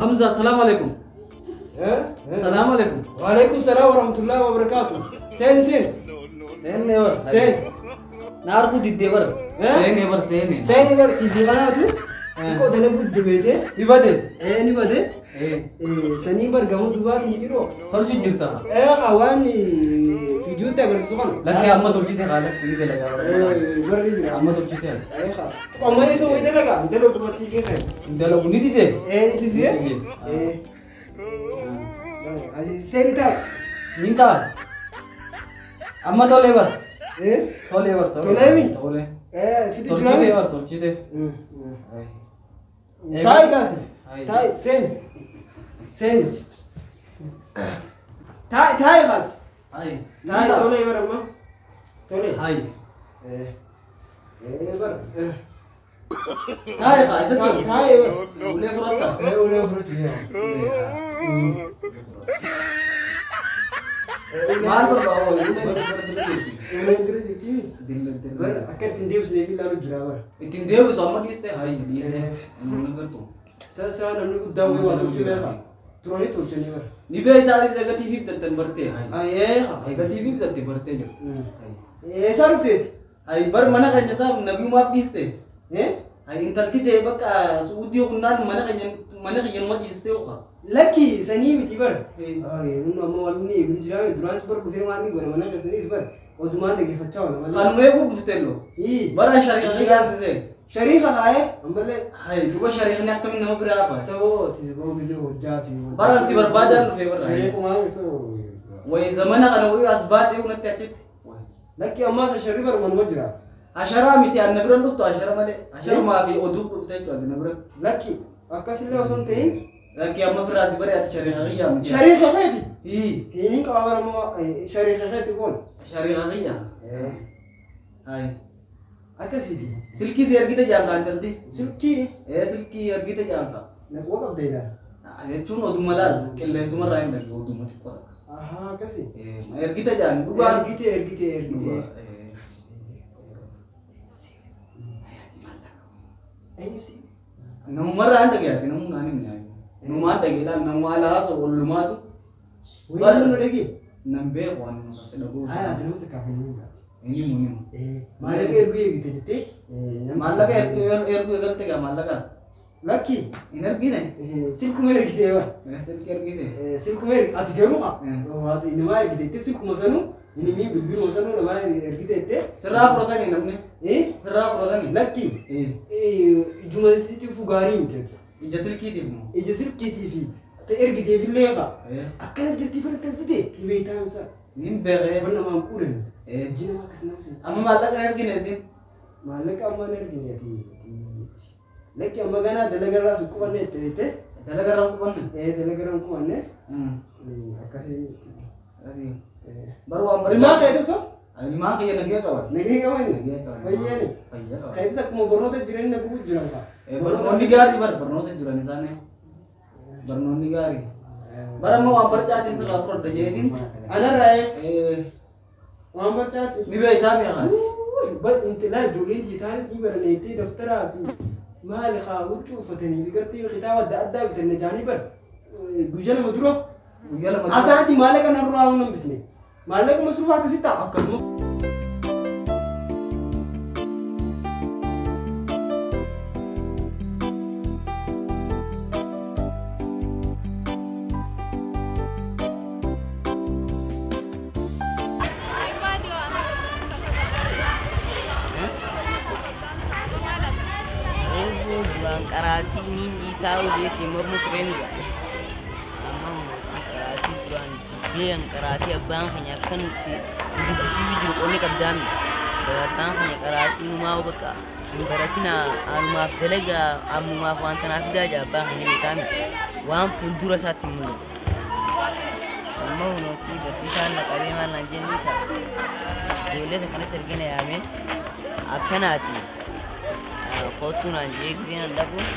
حمزة السلام عليكم. السلام عليكم. وعليكم السلام ورحمة الله وبركاته. سين نور. نعرف الدبر. سين نور تجيباناتو. تكو دنا بود بيته. يبادي. نبادي. سني بر جمو دوبار نجيرو. خرج جرتا. خواني فيديو تاعك سبحان. لكن أما ترجي تقالك تيجي تلاقي. بري. أما ترجي تيجي. أما يسوي ويدا لقى. ده لو تبغى تيجي كه. ده لو بني تيجي. تيجي. سين تاعك. مين تاعك؟ أما تولي بس. تولي. في تجربة. ترجي تيجي. تاي كاسي. تاي سين. تاي كاسي. تاي تولي برا تولي. بر. تاي كاسي. تاي. ولا فرطة. ولا فرطة. ما أقول باو. أكيد تنديوس نبي لا رجلا. تنديو سامر ديسته هاي ديسته. نقدر تو. سا نمني قدام وين تقول تروني تقولني بر. نبي تاري زعما تيجي بدل برتة هاي. هاي تيجي بدل برتة جو. سارو فيت. هاي بر منا كان جسام نبي ما ديسته. هاي إنتر كده بقى سعودي وكنا منا كان ما ديسته وكا. لكي سني بتبر. إنه ما والني يقول جرا دراس بر كفير ماني قول منا كسني بر. ودمان لقي فتاة ولا. كانوا ما يبغوا بفتلو. برا شريك كيان سيد. شريك هاي أمبلة. هاي تبغى شريك ناك كم نمبر apa. سو تبغى بيجي هجا في. برا سيبر بدن في برا. شريك ما سو. وإذا كانوا ويا أسباب يقولون تأتي. لكي أما شريك بر من مجرى. عشرة ميتي النبرة لو تو عشرة ماله. عشرة ما في أدوب بتاعي تو النبرة. لكي أكاسيله وصل تين. لكن أما في راسي برا شريك غيا. شريك خيتي. إيه. كأمر ما شريك خيتي يقول. شريك غيا. هاي. أكاسيدي. سلكي زير kita jangan nanti. سلكي. سلكي زير kita jangan. وقف دينا. Cuma odum malal. Kelle semua rakyat dari odum mati kota. أكاسي. Air kita jangan. Bukan. Ergite. أي سي. Nomor anda ya, nomor nani nih. Nomor anda kita nomor ala so ulumatu. Baru lagi. Nambe wan masih dagu. Ada tu terkabin. Ini muni. Malah ke ergu gitu jadi. Malah ke ergu ganti ga malah kas. Laki. Energi nih. Silkumer gitu ya. Silki ergi deh. Silkumer ati geru ah. Ada ini mah gitu. Silkum masanu. Ini mi bilbil masanu nama ergi itu. Serap rotan ini namanya. Serap rotan ini. Laki. Cuma itu fugari itu. Ija silki itu. Ija silki itu. Te ergi itu villega. Akan jadi pada terjadi. Lebih tahu sah. Nim bere. Pernah mampuren. Jina mak kesenang sih. Amma malah kan ergi nih sih. Malah kamu ergi nih ti. Laki amma gana dalagar ras ku banne te. Dalagar aku banne. Dalagar aku banne. Akasih. Baru ambil. Lima kayak itu so? Lima kayak negara kawan. Negara kawan. Negara kawan. Iya nih. Iya kawan. Kayak itu mau bernote jiran nak buat jiran pak. Baru negara bar bernote jiran di sana. Baru negara. Baru mau ambil catin sekarang perut dajetin. Ada ray. Mau ambil catin. Ni bayi tahu ya kan? But intilah julin jitanis ni bernete daftar api. ما لخاوت فتني بقتي الختاوة ده بتنجاني بر جوجل مدرو أساتي مالك أنا رواه بسني مالك مصروف أكسيتا أكسمو karate ni isau dia si mormu keren juga. Amang karate tuan yang karate abang hanya kan si bisi di koni kabdami. Abang hanya karate mau baka. Karate na alma delega amu ma fanta na fida ja abang hanya mitami. Wan fundura sati mu. Amang no ti basi sana kare man lanjen nita. Dole ta kana tergina ya men. Akanati. Foto nanti kita nak dapat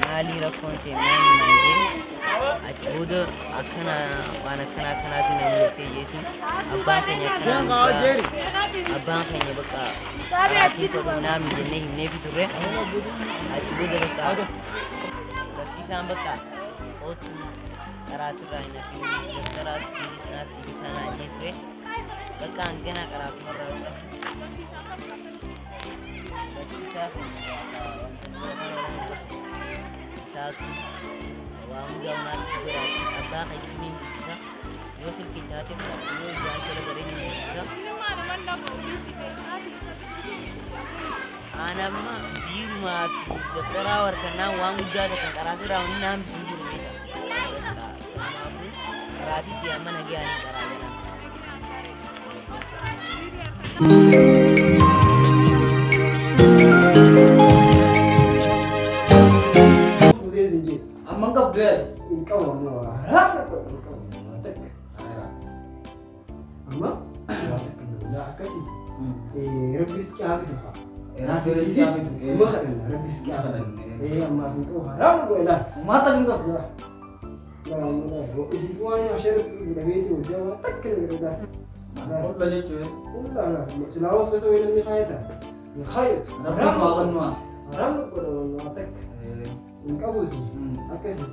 nali rakon te nali nanti. Acuda akana wana kana tu nanti yeti. Abang kanya kana. Abang kanya baka. Ati tu nama jenis ini fitur. Acuda baka. Kasih sambaka. قوت قرات راينا في دفترات في ناس بتانا جيتري بقى عندنا قرات مرة بس ساعة وأمجا وناس برات أباقي جسمين بسا يوصل كتات الساعة يوجد سلا بريني بسا أنا ما بير ما دفترا وركنا وأمجا دكان قرات راوني نام سنجر بيتا سلامو قراتي تياما نجي أنا قراتنا Amang kabel. Engkau orang harap engkau tak. Amma, ya kasih. Rabbi sekian itu pak. Rabbi sekian itu. Bukan Rabbi sekian. Amma engkau harap engkau lah. Mata engkau. Ya, ibuannya asyik dari itu jawab tak kena. Kau belajar cuy. Ulah, selawas kita ini khayat. Khayat. Rabbi makan mah. Harap engkau tak. Engkau sih. Akasih.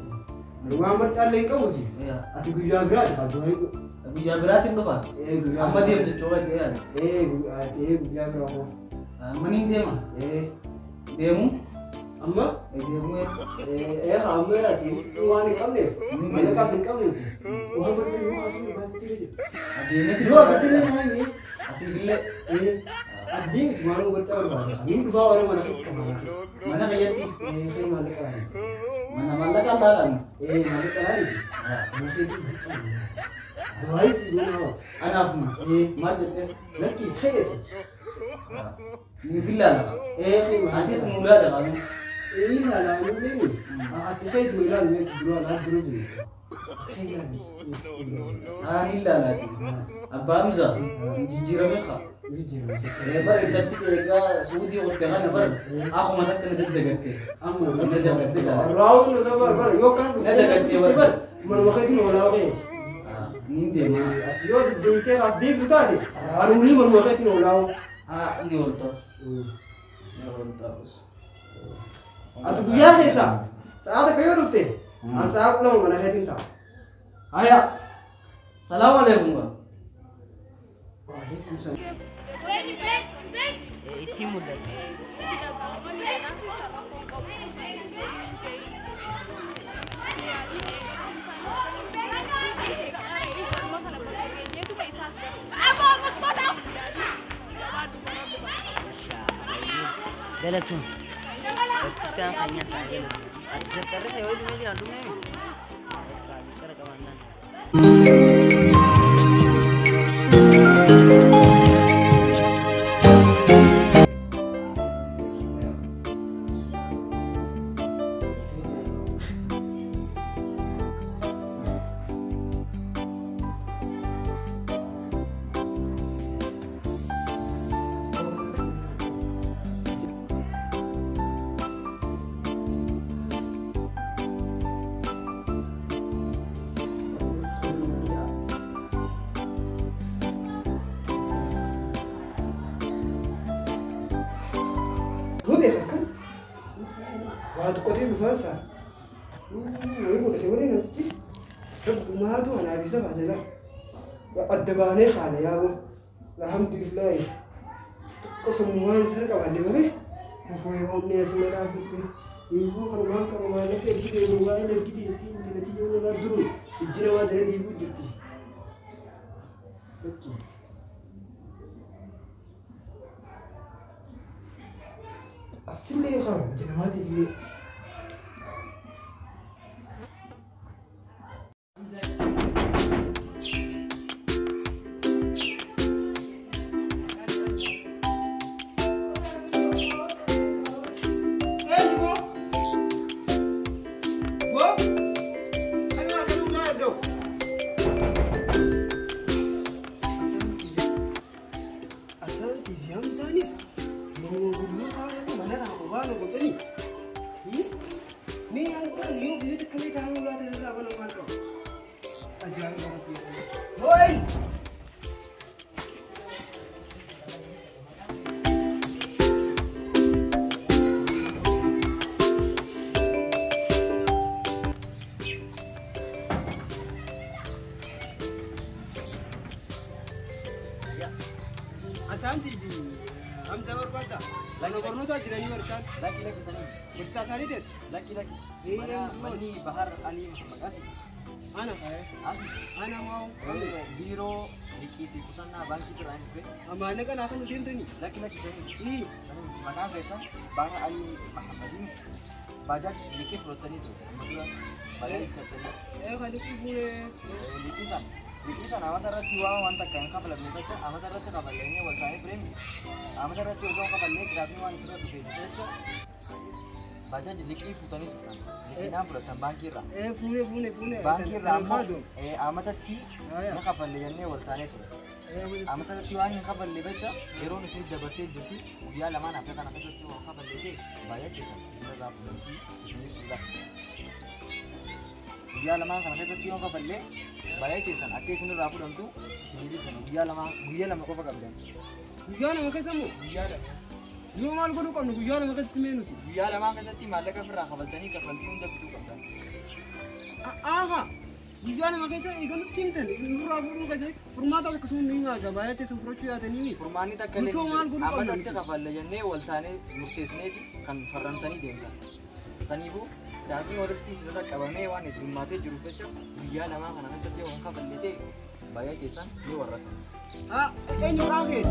Muhammad Charlie engkau sih. Iya. Ati guyar berat pak doa itu. Guyar beratin tuh pak. Guyar. Amma dia coba dia. Guyar berat. Maning dia mah. Demu. Amma. Demu itu. Amma lagi. Tuan ini kamu ni. Mana kasih kamu ni. Muhammad Charlie kamu kasih dia. Adi ini Dua kasih dia ni. Adi gile. Adi semua orang bercakap. Ini dua orang mana kemana? Mana kayak ti? Saya mana kali. Mana malah kaldaran. Mana kali. Nanti itu. Dua itu dua. Anak mah. Macam tu. Lagi khayat. Ni bilal. Adi semula dah kan. Ini lah ini. Ati khayat bilal ni dua lah dulu. Khayat. Illa lagi. Abba Hamza. Jijira mereka. Lebar itu kita Saudi waktu kan lebar. Aku masak kena dekat. Amma. Dekat. Raul tu sabar. Yo kan. Dekat dia lebar. Mana waktu ni orang ni. Ni dia mah. Yo dikte asdi kita ni. Aruni mana waktu ni orang. Ni orang. Ni orang terus. Atu buya है सा साथ कयो रुस्ते हां साहब लोग मना है दिन था Ayah. Assalamualaikum. वालेकुम सलाम itu mudah Dalatun. Persisang hanya saya. Ada terus ya, ini lagi landung ni. Cara kawan. Waktu kau tidur fasa, aku dah cakap ni nanti, tapi rumah tu anak bisa bahasa lah. Ada banyak hal ya, alhamdulillah. Kau semua ini sekarang kau ada mana? Aku yang omni semua aku tu. Ibu kalau rumah ni kita rumah ni kita nanti jual lah dulu. Ijin awak jadi ibu jadi. Okay. Asli kan, jangan mati dia. Warsaanti Hamza barbaada. Laga barnoota jiranii warsaan. Laki sani. Warsaa isaanii ta'e. Laki. Mani Bahar Ali Muhammad Asi. Ana mau. Biro liquidi kusana banki terang itu. Amana kan akan diintani. Laki sani. Mana biasa Bahar Ali Muhammad ini. Bajaj liquid rotan itu. Maksudnya bajaj tertentu. Kali itu boleh. Likisan amat ada tiwa wanta kan kapal ni baca amat ada tu kapal ni wasai frame amat ada tu orang kapal ni grab ni wan sudah tu baca baca likid futani sukan likid nam pura tambangkir lah Fune bangkir ramah amat ada ti ni kapal ni wasai tu amat ada tiwa ni kapal ni baca hero ni sih dapat jadi dia lama nak kan apa tu tiwa kapal ni baca kisah sudah dapat nanti ini sudah dia lama kan apa tu tiwa kapal ni Bayar kesan, akhirnya sini rapu dalam tu sini kan, buaya lama kau pakai berapa? Buaya lama kesam mu? Yo mal ko dukam buaya lama kesam menu ti. Buaya lama kesam ti malah kau pernah kau tani kau tani unda tu kau tani. Aha, buaya lama kesam ikan tim tan, sini rapu dulu kesam. Permata aku kesum ni aja, bayar tu semprocu ya tani ni. Permani tak kali. Apa nanti kau balik ni wal tani muktis ni kan faran tani dia. Sani bu. Jadi orang ti sudah kawan ni wan itu mati jurus baca dia lama kan akan setiap orang kapal lete bayar kesan ni warasan. Ini orang ke?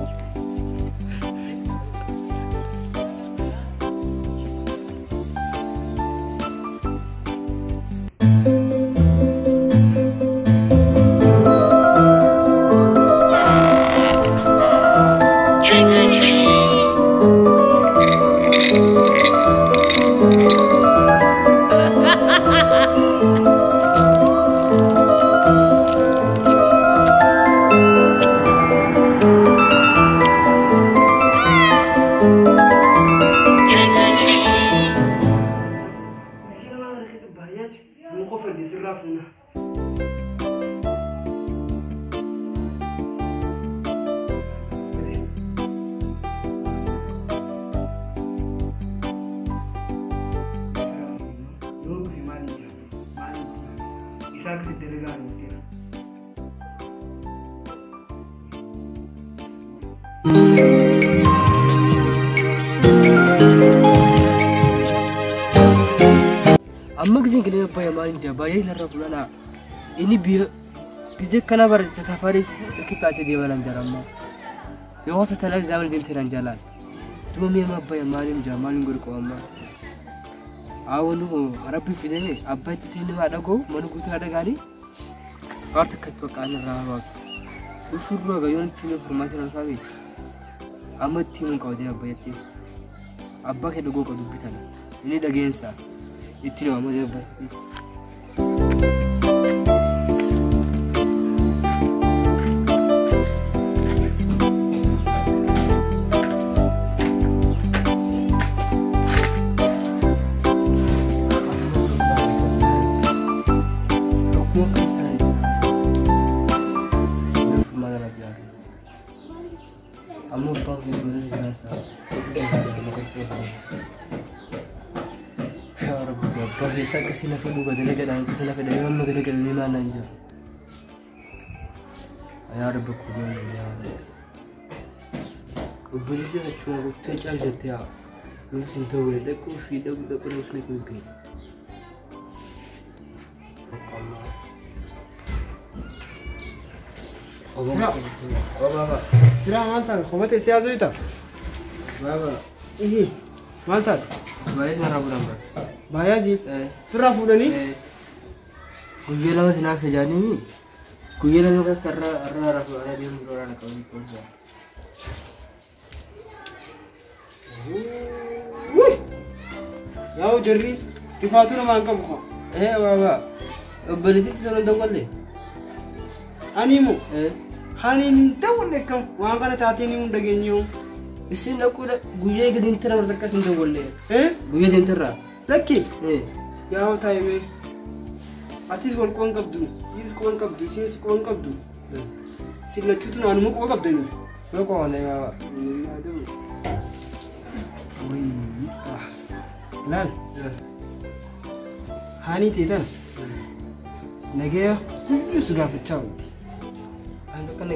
Isaac se delega no tira. Amma gizin kile pa yamarin jabaya larra fulana ini bize kana bar safari kifate de walam jaramma yo wasa talab zawal dim tiran jalal to me ma pa yamarin jamalin gur ko amma awonu rabbi fidene abbat sini ma dago manu gutu dagani arta katwa kana rawa usuru ga yon tin information alfabi amma tin ko je abayati abba ke dago ko dubitan ini dagensa itu nama dia apa? Amor pasti boleh dirasa. Profesor kesini aku buka delegat kesini aku dari mana delegat di mana aja. Ayah ada berkumpul ya. Kubeli je cuma waktu aja dia. Lu sinta boleh dah kopi dah terus ni kopi. Baba. Kira mansan, khomat siapa tu itu? Baba. Ini mansan. Bayar mana bulan ber? Bayar ji. Surah fulan ni? Kujela masih nak kerja ni. Kujela ni kan terra dia murah nak kau ikut. Yau jadi rifatu nama angkat buka. Baba. Beli tu sana dongol le. Animu. Hanin dongol le kam. Wangkana tati ni unda genyo. Isin aku dah guyai ke dintra berdekat dengan dongol le. Guyai dintra. Laki. Yau tahu me. Atis wal kuang kabdu. Is kuang kabdu. Sis kuang kabdu. Sila cutu na anu kuang kabdu ni. So kau ni baba. Aduh. Wih. Lal. Hani tidak. Negaya, kudu sudah pecah.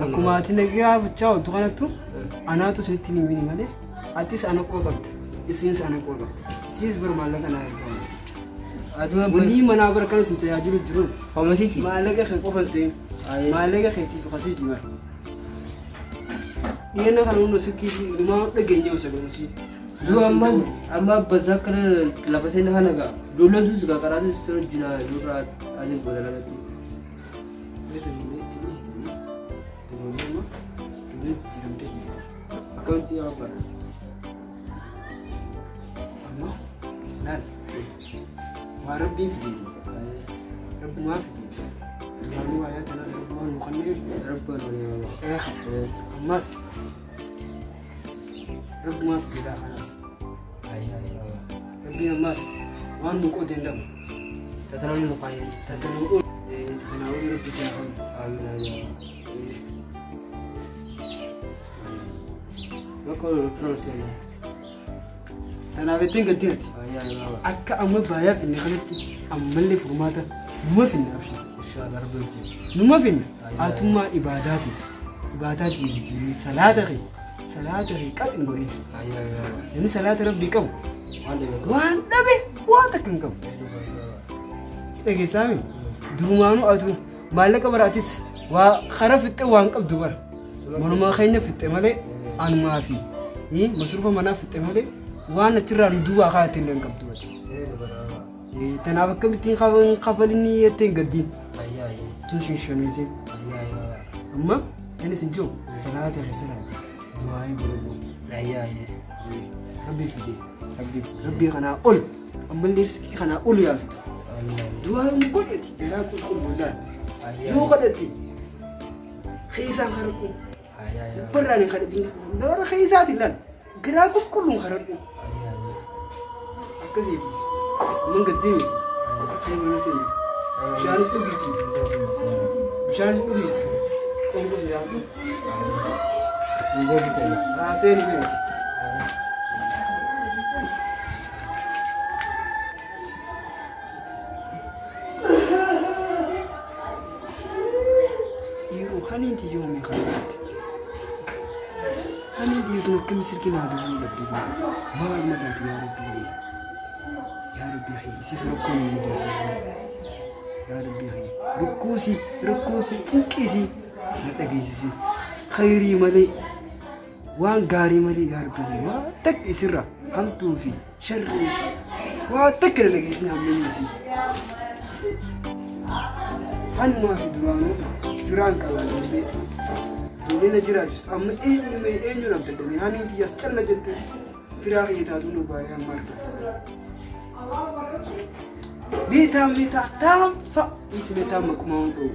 akkuma ati nagaa bichaa oltu kanattu anaatu sitti hin bini malee atis ana qoo qabda isiin sana qoo qabda siis bir maallaqa naa ergamu wanni mana bar kan sin tajaajilu jiru Homasiiti. maallaqa kee qofan siin maallaqa keetiif qasiiti mar dhiyeena kan hundi sikkii dhuma dhageenya osoo Dua amma bazza kana lafa seenaa kana gaa ijoolleen sus gaa karaatu sirna jina dura adin godalagatu. Akkamitti yaa abbaa? waa rabbiin fideeti rabbumaa fideeti duraanii waayaa tanaa rabbumaa nu kanneen Rabbaan waliin ammas rabbumaa fideedhaa kanaas rabbiin ammas waan nu qoodeen dhabu tatanamni nu fayyadu. tatanaa'uu rabbi isaa Amiin. Bakka firoon seenaa. tanaaf ittiin gaddiirti akka amma baayaa finne kanatti ammallee furmaata numa finna abshii Inshallah rabbi wajjin. numa finna haatummaa ibaadaati jijjiirri salaata kee qaxin goriif namni salaata rabbii qabu waan dhabe waan takka hin qabu dhageessaami durumaanuu atu maallaqa baraatis waa kara fixxe waan qabdu bara manumaa keenya fixxe malee anumaa fi masruufa manaa fixxe malee waan achirraa nu duubaa kaa'atte illee hin qabdu bati tanaaf akkamittiin kafalinni jetteen gaddiin tun shinshaneesee amma innis hin jiru salaata du'aayii boroboo rabbii fide rabbii kanaa ol ammallee riskii kanaa ol yaaftu du'aayiin godhati garaa qulqulluudhaan yoo kadhatti keeysaan kadhadhu barraan hin kadhatin gara keeysaati laal garaa qulqulluun kadhadhu akkasiiti man gaddee miti keenya seeni bishaanis dhugiiti qonqos yaadu Ngodi sana. seeni beeti haniinti yoomii kanatti haniinti yoo akkami sirki naa dubuu dhabdee maal mataati yaa rabbii hayy isis rakkoon hin mudeessisu yaa rabbii hayy rukkuusi cinqiisi na dhageessisi khayrii malee waan gaarii malee yaa rabbii hayy waan takka isirra hamtuu fi sharrii fi waan takka na dhageessin hammeessi hanumaa fi duraanuu firaan qabaatee duudina jiraa jirtu amma eenyuun abdaddanii haniin kiyyaas calla jettee firaa keetaatu nu baay'ee amma argata. Meetaa taanfa is meetaa maquma hunduu